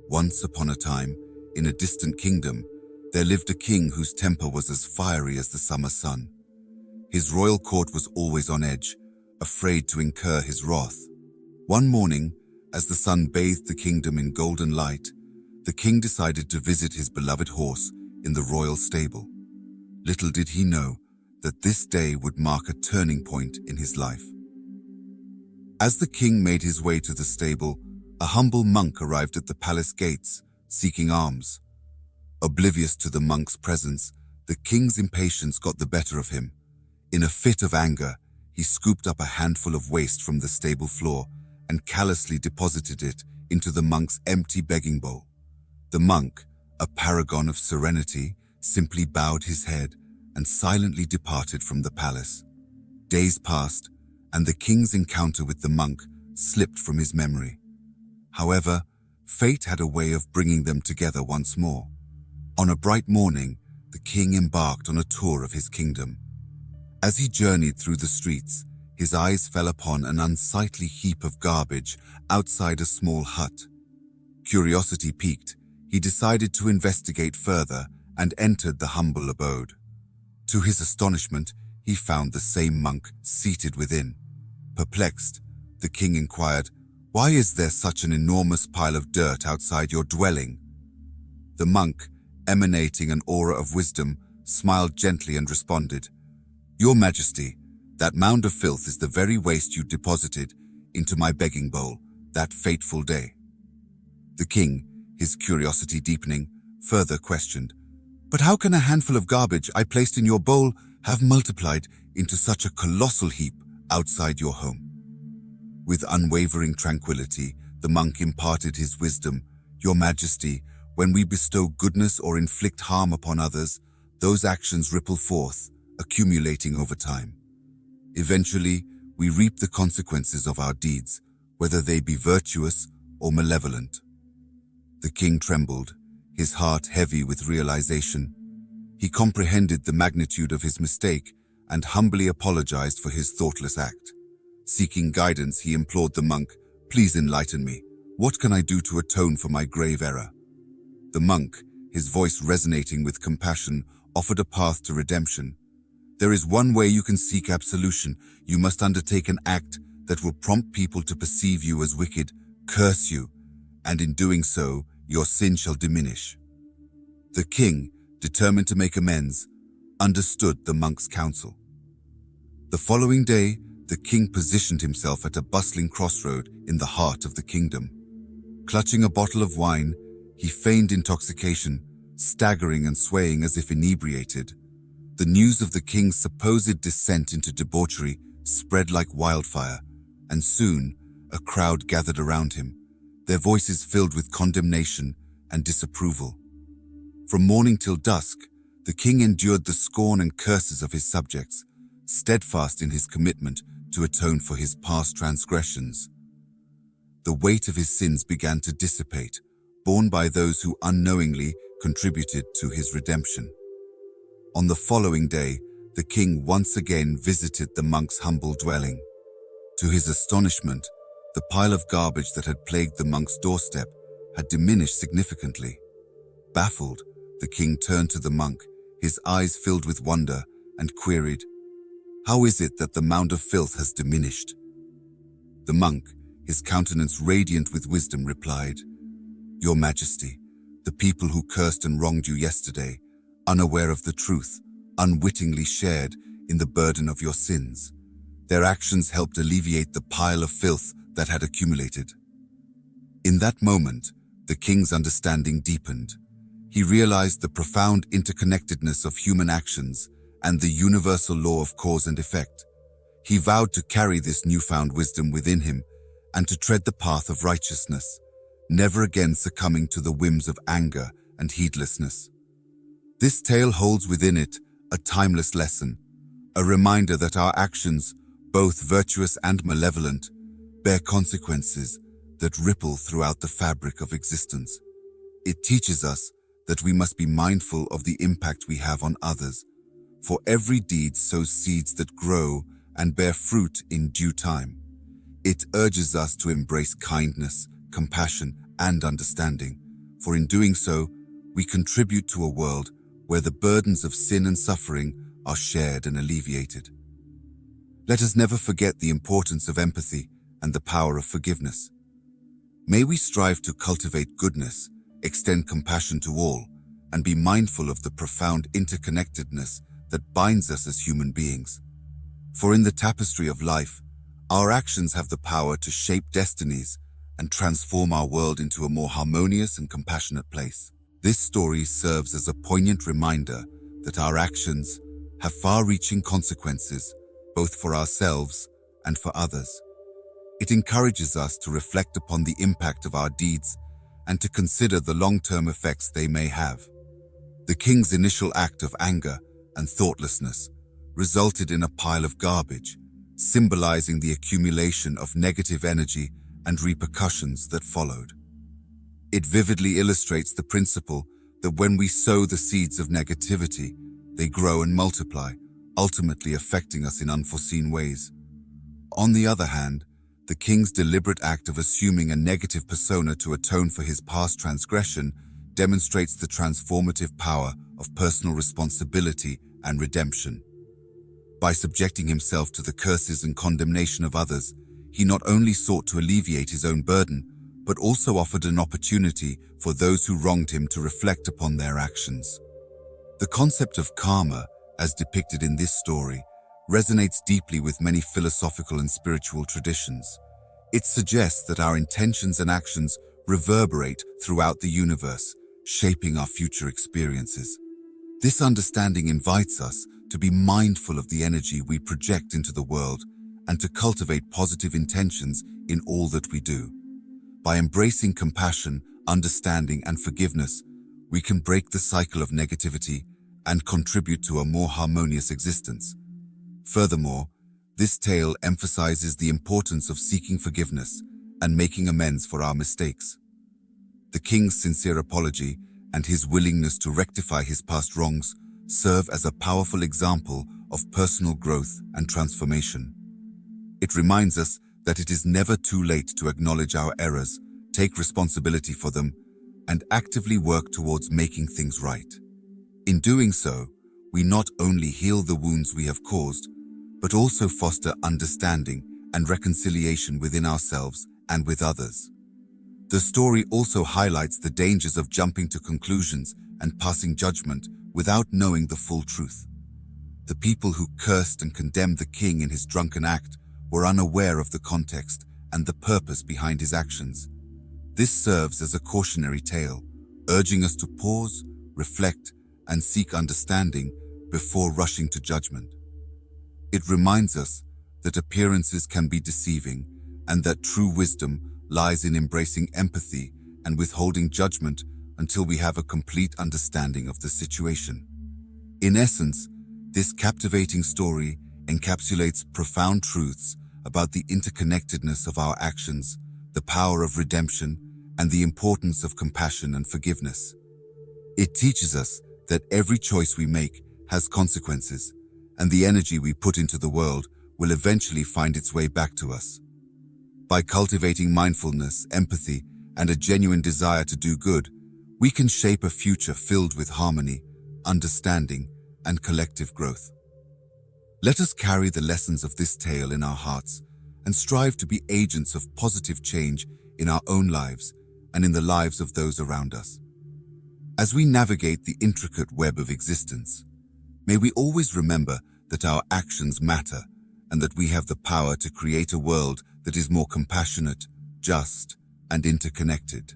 Once upon a time, in a distant kingdom, there lived a king whose temper was as fiery as the summer sun. His royal court was always on edge, afraid to incur his wrath. One morning, as the sun bathed the kingdom in golden light, the king decided to visit his beloved horse in the royal stable. Little did he know that this day would mark a turning point in his life. As the king made his way to the stable, a humble monk arrived at the palace gates, seeking alms. Oblivious to the monk's presence, the king's impatience got the better of him. In a fit of anger, he scooped up a handful of waste from the stable floor and callously deposited it into the monk's empty begging bowl. The monk, a paragon of serenity, simply bowed his head and silently departed from the palace. Days passed, and the king's encounter with the monk slipped from his memory. However, fate had a way of bringing them together once more. On a bright morning, the king embarked on a tour of his kingdom. As he journeyed through the streets, his eyes fell upon an unsightly heap of garbage outside a small hut. Curiosity piqued, he decided to investigate further and entered the humble abode. To his astonishment, he found the same monk seated within. Perplexed, the king inquired, "Why is there such an enormous pile of dirt outside your dwelling?" The monk, emanating an aura of wisdom, smiled gently and responded, "Your Majesty, that mound of filth is the very waste you deposited into my begging bowl that fateful day." The king, his curiosity deepening, further questioned, "But how can a handful of garbage I placed in your bowl have multiplied into such a colossal heap outside your home?" With unwavering tranquility, the monk imparted his wisdom, "Your Majesty, when we bestow goodness or inflict harm upon others, those actions ripple forth, accumulating over time. Eventually, we reap the consequences of our deeds, whether they be virtuous or malevolent." The king trembled, his heart heavy with realization. He comprehended the magnitude of his mistake and humbly apologized for his thoughtless act. Seeking guidance, he implored the monk, "Please enlighten me. What can I do to atone for my grave error?" The monk, his voice resonating with compassion, offered a path to redemption. "There is one way you can seek absolution. You must undertake an act that will prompt people to perceive you as wicked, curse you, and in doing so, your sin shall diminish." The king, determined to make amends, understood the monk's counsel. The following day, the king positioned himself at a bustling crossroad in the heart of the kingdom. Clutching a bottle of wine, he feigned intoxication, staggering and swaying as if inebriated. The news of the king's supposed descent into debauchery spread like wildfire, and soon a crowd gathered around him, their voices filled with condemnation and disapproval. From morning till dusk, the king endured the scorn and curses of his subjects, steadfast in his commitment to atone for his past transgressions. The weight of his sins began to dissipate, borne by those who unknowingly contributed to his redemption. On the following day, the king once again visited the monk's humble dwelling. To his astonishment, the pile of garbage that had plagued the monk's doorstep had diminished significantly. Baffled, the king turned to the monk, his eyes filled with wonder, and queried, "How is it that the mound of filth has diminished?" The monk, his countenance radiant with wisdom, replied, "Your Majesty, the people who cursed and wronged you yesterday, unaware of the truth, unwittingly shared in the burden of your sins. Their actions helped alleviate the pile of filth that had accumulated." In that moment, the king's understanding deepened. He realized the profound interconnectedness of human actions and the universal law of cause and effect. He vowed to carry this newfound wisdom within him and to tread the path of righteousness, never again succumbing to the whims of anger and heedlessness. This tale holds within it a timeless lesson, a reminder that our actions, both virtuous and malevolent, bear consequences that ripple throughout the fabric of existence. It teaches us that we must be mindful of the impact we have on others, for every deed sows seeds that grow and bear fruit in due time. It urges us to embrace kindness, compassion, and understanding, for in doing so, we contribute to a world where the burdens of sin and suffering are shared and alleviated. Let us never forget the importance of empathy and the power of forgiveness. May we strive to cultivate goodness, extend compassion to all, and be mindful of the profound interconnectedness that binds us as human beings. For in the tapestry of life, our actions have the power to shape destinies and transform our world into a more harmonious and compassionate place. This story serves as a poignant reminder that our actions have far-reaching consequences, both for ourselves and for others. It encourages us to reflect upon the impact of our deeds and to consider the long-term effects they may have. The king's initial act of anger and thoughtlessness resulted in a pile of garbage, symbolizing the accumulation of negative energy and repercussions that followed. It vividly illustrates the principle that when we sow the seeds of negativity, they grow and multiply, ultimately affecting us in unforeseen ways. On the other hand, the king's deliberate act of assuming a negative persona to atone for his past transgression demonstrates the transformative power of personal responsibility and redemption. By subjecting himself to the curses and condemnation of others, he not only sought to alleviate his own burden, but also offered an opportunity for those who wronged him to reflect upon their actions. The concept of karma, as depicted in this story, resonates deeply with many philosophical and spiritual traditions. It suggests that our intentions and actions reverberate throughout the universe, shaping our future experiences. This understanding invites us to be mindful of the energy we project into the world and to cultivate positive intentions in all that we do. By embracing compassion, understanding, and forgiveness, we can break the cycle of negativity and contribute to a more harmonious existence. Furthermore, this tale emphasizes the importance of seeking forgiveness and making amends for our mistakes. The king's sincere apology and his willingness to rectify his past wrongs serve as a powerful example of personal growth and transformation. It reminds us that it is never too late to acknowledge our errors, take responsibility for them, and actively work towards making things right. In doing so, we not only heal the wounds we have caused, but also foster understanding and reconciliation within ourselves and with others. The story also highlights the dangers of jumping to conclusions and passing judgment without knowing the full truth. The people who cursed and condemned the king in his drunken act were unaware of the context and the purpose behind his actions. This serves as a cautionary tale, urging us to pause, reflect, and seek understanding before rushing to judgment. It reminds us that appearances can be deceiving and that true wisdom lies in embracing empathy and withholding judgment until we have a complete understanding of the situation. In essence, this captivating story encapsulates profound truths about the interconnectedness of our actions, the power of redemption, and the importance of compassion and forgiveness. It teaches us that every choice we make has consequences, and the energy we put into the world will eventually find its way back to us. By cultivating mindfulness, empathy, and a genuine desire to do good, we can shape a future filled with harmony, understanding, and collective growth. Let us carry the lessons of this tale in our hearts and strive to be agents of positive change in our own lives and in the lives of those around us. As we navigate the intricate web of existence, may we always remember that our actions matter and that we have the power to create a world that is more compassionate, just, and interconnected.